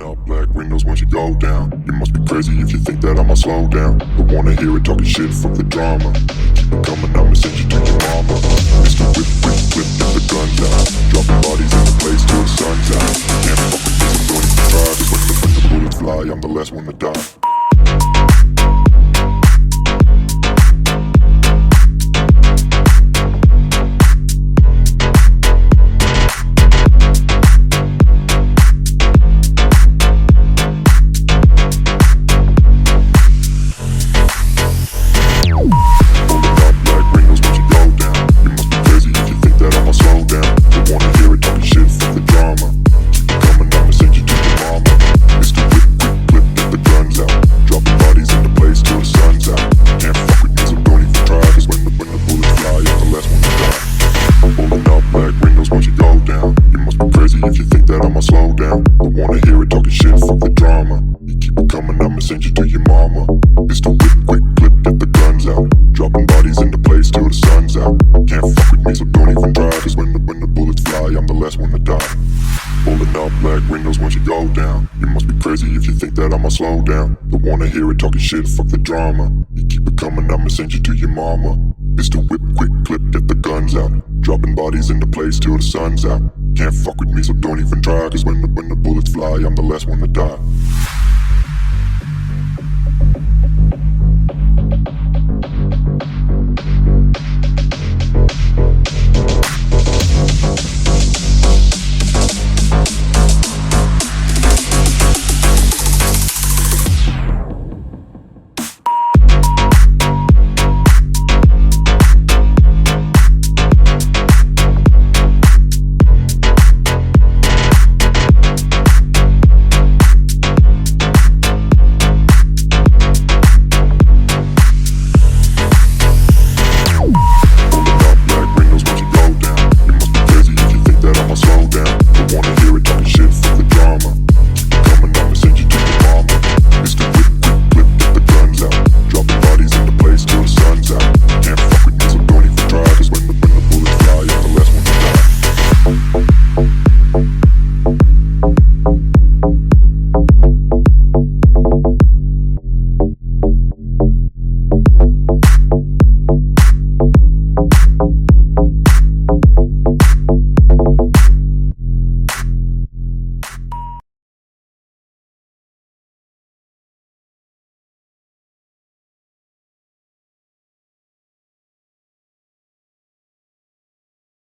up black windows once you go down. You must be crazy if you think that I'ma slow down. Don't wanna hear it talking shit, fuck the drama. Keep it coming, I'ma send you to your mama. Mr. Whip, whip, whip, get the guns out. Dropping bodies in the place till the sun's out. Can't fuck with me, so don't even try. Cause when the bullets fly, I'm the last one to die. If you think that I'ma slow down, don't wanna hear it talking shit, fuck the drama. You keep it coming, I'ma send you to your mama. Mr. Whip, quick clip, get the guns out. Dropping bodies into place till the sun's out. Can't fuck with me, so don't even try. Cause when the bullets fly, I'm the last one to die. Pulling up black windows once you go down. You must be crazy if you think that I'ma slow down. Don't wanna hear it talking shit, fuck the drama. You keep it coming, I'ma send you to your mama. Mr. Whip, quick clip, get the guns out. Dropping bodies into place till the sun's out. Can't fuck with me, so don't even try. Cause when the bullets fly, I'm the last one to die.